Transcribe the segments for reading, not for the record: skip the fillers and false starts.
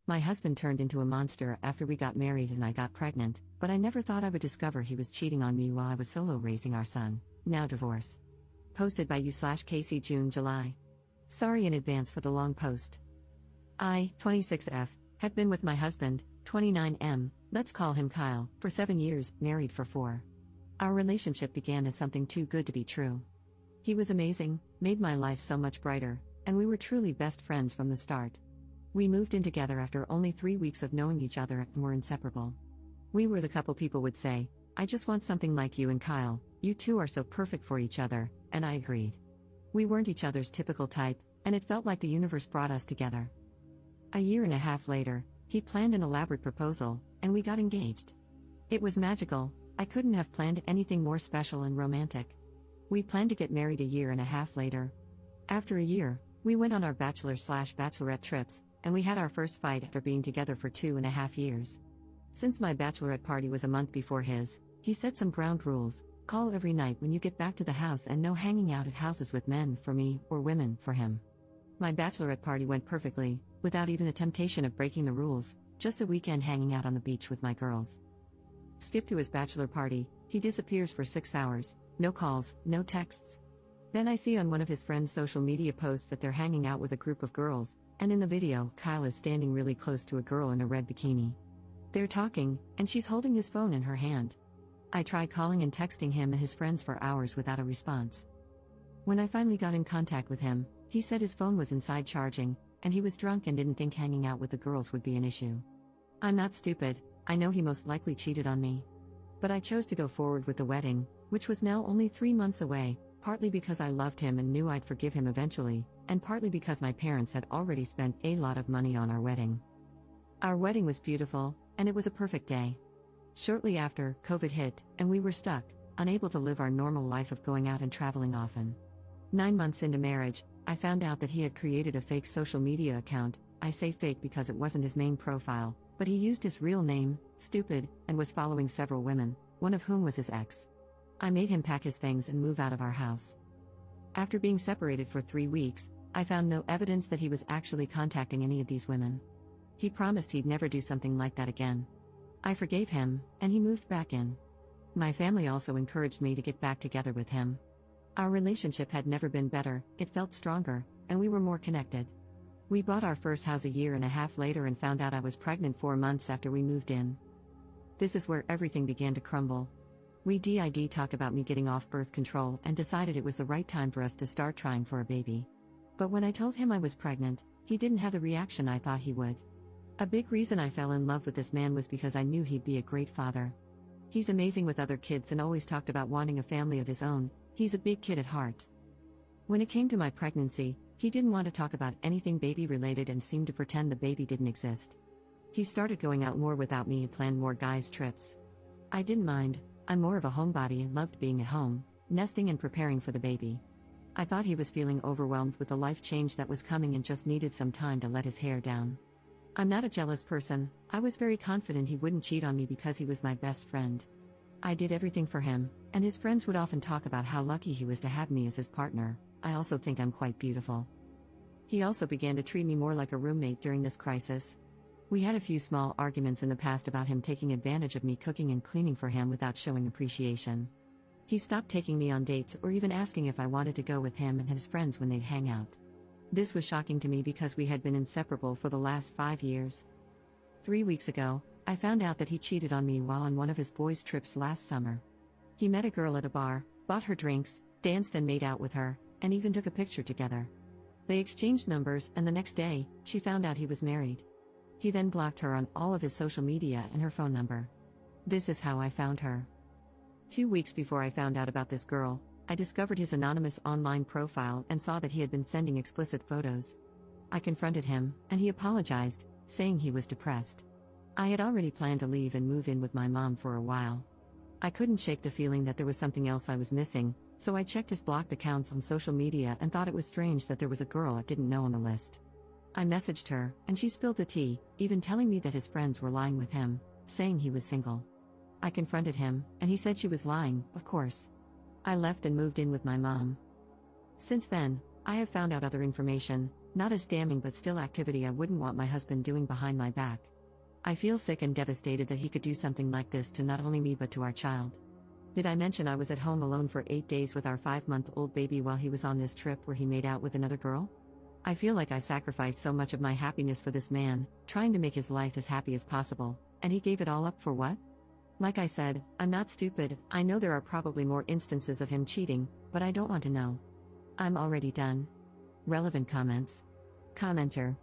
My husband turned into a monster after we got married and I got pregnant, but I never thought I would discover he was cheating on me while I was solo raising our son. Now divorce. Posted by you/Casey June July. Sorry in advance for the long post. I, 26F, have been with my husband, 29M, let's call him Kyle, for 7 years, married for 4. Our relationship began as something too good to be true. He was amazing, made my life so much brighter, and we were truly best friends from the start. We moved in together after only 3 weeks of knowing each other and were inseparable. We were the couple people would say, I just want something like you and Kyle, you two are so perfect for each other, and I agreed. We weren't each other's typical type, and it felt like the universe brought us together. A year and a half later, he planned an elaborate proposal, and we got engaged. It was magical, I couldn't have planned anything more special and romantic. We planned to get married a year and a half later. After a year, we went on our bachelor/bachelorette trips, and we had our first fight after being together for 2.5 years. Since my bachelorette party was a month before his, he set some ground rules: call every night when you get back to the house and no hanging out at houses with men for me or women for him. My bachelorette party went perfectly, without even a temptation of breaking the rules, just a weekend hanging out on the beach with my girls. Skip to his bachelor party, he disappears for 6 hours, no calls, no texts. Then I see on one of his friends' social media posts that they're hanging out with a group of girls, and in the video, Kyle is standing really close to a girl in a red bikini. They're talking, and she's holding his phone in her hand. I tried calling and texting him and his friends for hours without a response. When I finally got in contact with him, he said his phone was inside charging, and he was drunk and didn't think hanging out with the girls would be an issue. I'm not stupid, I know he most likely cheated on me. But I chose to go forward with the wedding, which was now only 3 months away, partly because I loved him and knew I'd forgive him eventually, and partly because my parents had already spent a lot of money on our wedding. Our wedding was beautiful, and it was a perfect day. Shortly after, COVID hit, and we were stuck, unable to live our normal life of going out and traveling often. 9 months into marriage, I found out that he had created a fake social media account. I say fake because it wasn't his main profile, but he used his real name, Stupid, and was following several women, one of whom was his ex. I made him pack his things and move out of our house. After being separated for 3 weeks, I found no evidence that he was actually contacting any of these women. He promised he'd never do something like that again. I forgave him, and he moved back in. My family also encouraged me to get back together with him. Our relationship had never been better, it felt stronger, and we were more connected. We bought our first house a year and a half later and found out I was pregnant 4 months after we moved in. This is where everything began to crumble. We did talk about me getting off birth control and decided it was the right time for us to start trying for a baby. But when I told him I was pregnant, he didn't have the reaction I thought he would. A big reason I fell in love with this man was because I knew he'd be a great father. He's amazing with other kids and always talked about wanting a family of his own. He's a big kid at heart. When it came to my pregnancy, he didn't want to talk about anything baby related and seemed to pretend the baby didn't exist. He started going out more without me and planned more guys' trips. I didn't mind, I'm more of a homebody and loved being at home, nesting and preparing for the baby. I thought he was feeling overwhelmed with the life change that was coming and just needed some time to let his hair down. I'm not a jealous person, I was very confident he wouldn't cheat on me because he was my best friend. I did everything for him, and his friends would often talk about how lucky he was to have me as his partner. I also think I'm quite beautiful. He also began to treat me more like a roommate during this crisis. We had a few small arguments in the past about him taking advantage of me cooking and cleaning for him without showing appreciation. He stopped taking me on dates or even asking if I wanted to go with him and his friends when they'd hang out. This was shocking to me because we had been inseparable for the last 5 years. 3 weeks ago, I found out that he cheated on me while on one of his boys' trips last summer. He met a girl at a bar, bought her drinks, danced and made out with her, and even took a picture together. They exchanged numbers, and the next day, she found out he was married. He then blocked her on all of his social media and her phone number. This is how I found her. 2 weeks before I found out about this girl, I discovered his anonymous online profile and saw that he had been sending explicit photos. I confronted him, and he apologized, saying he was depressed. I had already planned to leave and move in with my mom for a while. I couldn't shake the feeling that there was something else I was missing, so I checked his blocked accounts on social media and thought it was strange that there was a girl I didn't know on the list. I messaged her, and she spilled the tea, even telling me that his friends were lying with him, saying he was single. I confronted him, and he said she was lying, of course. I left and moved in with my mom. Since then, I have found out other information, Not as damning but still activity I wouldn't want my husband doing behind my back. I feel sick and devastated that he could do something like this to not only me but to our child. Did I mention I was at home alone for 8 days with our 5-month-old baby while he was on this trip where he made out with another girl? I feel like I sacrificed so much of my happiness for this man, trying to make his life as happy as possible, and he gave it all up for what? Like I said, I'm not stupid. I know there are probably more instances of him cheating, but I don't want to know. I'm already done. Relevant comments. Commenter.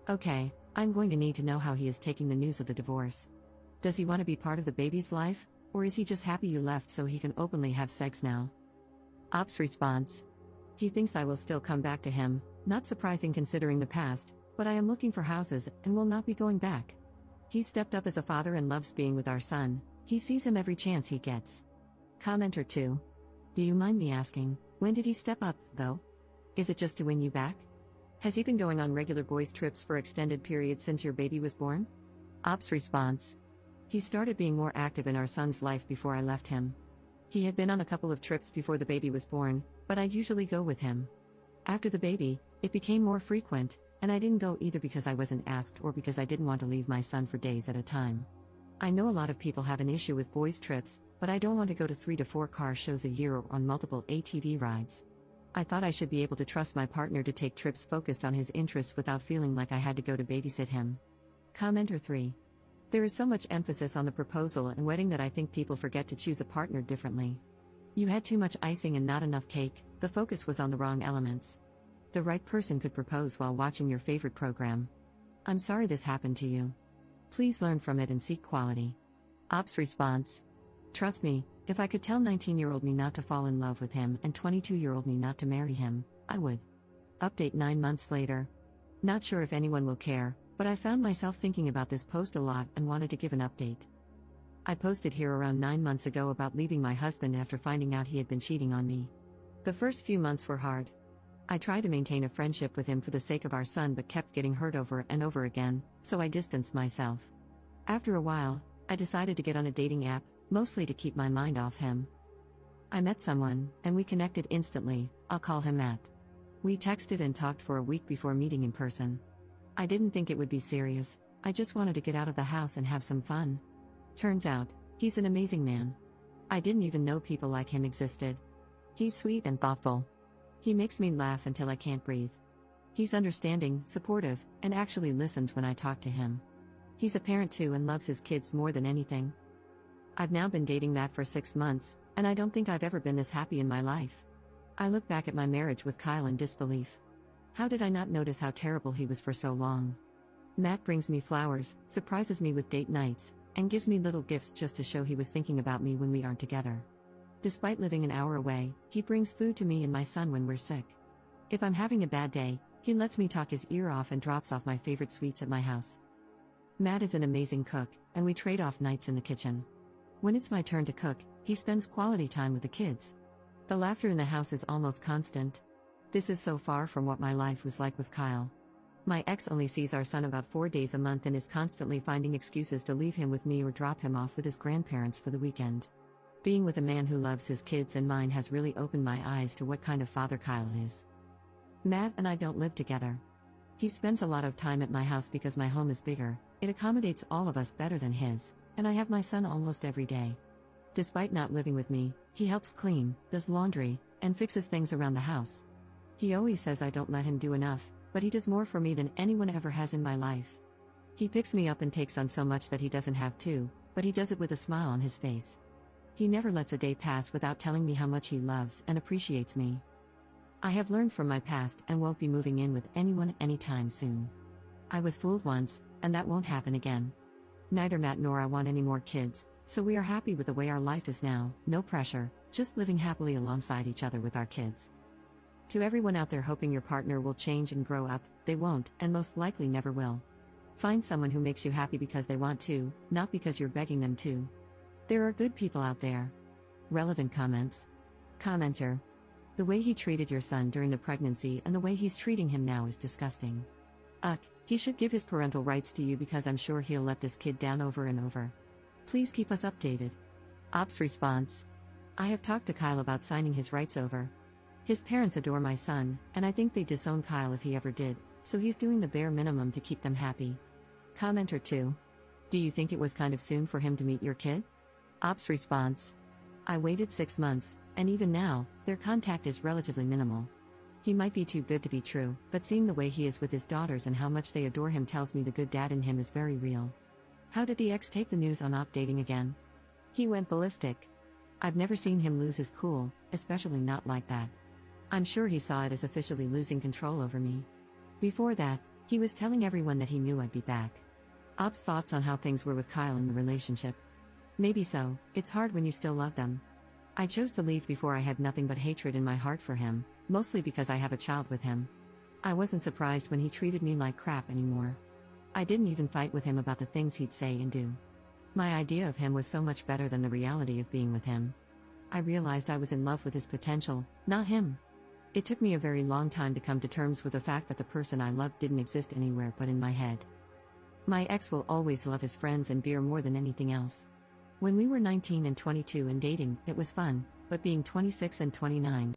Okay, I'm going to need to know how he is taking the news of the divorce. Does he want to be part of the baby's life, or is he just happy you left so he can openly have sex now? Ops response. He thinks I will still come back to him, not surprising considering the past, but I am looking for houses and will not be going back. He stepped up as a father and loves being with our son. He sees him every chance he gets. Commenter 2. Do you mind me asking, when did he step up, though? Is it just to win you back? Has he been going on regular boys' trips for extended periods since your baby was born? Ops response. He started being more active in our son's life before I left him. He had been on a couple of trips before the baby was born, but I'd usually go with him. After the baby, it became more frequent, and I didn't go either because I wasn't asked or because I didn't want to leave my son for days at a time. I know a lot of people have an issue with boys' trips, but I don't want to go to 3 to 4 car shows a year or on multiple ATV rides. I thought I should be able to trust my partner to take trips focused on his interests without feeling like I had to go to babysit him. Commenter 3. There is so much emphasis on the proposal and wedding that I think people forget to choose a partner differently. You had too much icing and not enough cake. The focus was on the wrong elements. The right person could propose while watching your favorite program. I'm sorry this happened to you. Please learn from it and seek quality. Ops response. Trust me, if I could tell 19-year-old me not to fall in love with him and 22-year-old me not to marry him, I would. Update 9 months later. Not sure if anyone will care, but I found myself thinking about this post a lot and wanted to give an update. I posted here around 9 months ago about leaving my husband after finding out he had been cheating on me. The first few months were hard. I tried to maintain a friendship with him for the sake of our son but kept getting hurt over and over again, so I distanced myself. After a while, I decided to get on a dating app, mostly to keep my mind off him. I met someone, and we connected instantly. I'll call him Matt. We texted and talked for a week before meeting in person. I didn't think it would be serious, I just wanted to get out of the house and have some fun. Turns out, he's an amazing man. I didn't even know people like him existed. He's sweet and thoughtful. He makes me laugh until I can't breathe. He's understanding, supportive, and actually listens when I talk to him. He's a parent too and loves his kids more than anything. I've now been dating Matt for 6 months, and I don't think I've ever been this happy in my life. I look back at my marriage with Kyle in disbelief. How did I not notice how terrible he was for so long? Matt brings me flowers, surprises me with date nights, and gives me little gifts just to show he was thinking about me when we aren't together. Despite living an hour away, he brings food to me and my son when we're sick. If I'm having a bad day, he lets me talk his ear off and drops off my favorite sweets at my house. Matt is an amazing cook, and we trade off nights in the kitchen. When it's my turn to cook, he spends quality time with the kids. The laughter in the house is almost constant. This is so far from what my life was like with Kyle. My ex only sees our son about 4 days a month and is constantly finding excuses to leave him with me or drop him off with his grandparents for the weekend. Being with a man who loves his kids and mine has really opened my eyes to what kind of father Kyle is. Matt and I don't live together. He spends a lot of time at my house because my home is bigger, it accommodates all of us better than his, and I have my son almost every day. Despite not living with me, he helps clean, does laundry, and fixes things around the house. He always says I don't let him do enough, but he does more for me than anyone ever has in my life. He picks me up and takes on so much that he doesn't have to, but he does it with a smile on his face. He never lets a day pass without telling me how much he loves and appreciates me. I have learned from my past and won't be moving in with anyone anytime soon. I was fooled once, and that won't happen again. Neither Matt nor I want any more kids, so we are happy with the way our life is now, no pressure, just living happily alongside each other with our kids. To everyone out there hoping your partner will change and grow up, they won't, and most likely never will. Find someone who makes you happy because they want to, not because you're begging them to. There are good people out there. Relevant comments. Commenter. The way he treated your son during the pregnancy and the way he's treating him now is disgusting. He should give his parental rights to you because I'm sure he'll let this kid down over and over. Please keep us updated. Ops response. I have talked to Kyle about signing his rights over. His parents adore my son, and I think they'd disown Kyle if he ever did, So he's doing the bare minimum to keep them happy. Commenter 2. Do you think it was kind of soon for him to meet your kid? Ops response. I waited 6 months, and even now, their contact is relatively minimal. He might be too good to be true, but seeing the way he is with his daughters and how much they adore him tells me the good dad in him is very real. How did the ex take the news on Op dating again? He went ballistic. I've never seen him lose his cool, especially not like that. I'm sure he saw it as officially losing control over me. Before that, he was telling everyone that he knew I'd be back. Op's thoughts on how things were with Kyle in the relationship. Maybe so, it's hard when you still love them. I chose to leave before I had nothing but hatred in my heart for him, mostly because I have a child with him. I wasn't surprised when he treated me like crap anymore. I didn't even fight with him about the things he'd say and do. My idea of him was so much better than the reality of being with him. I realized I was in love with his potential, not him. It took me a very long time to come to terms with the fact that the person I loved didn't exist anywhere but in my head. My ex will always love his friends and beer more than anything else. When we were 19 and 22 and dating, it was fun, but being 26 and 29,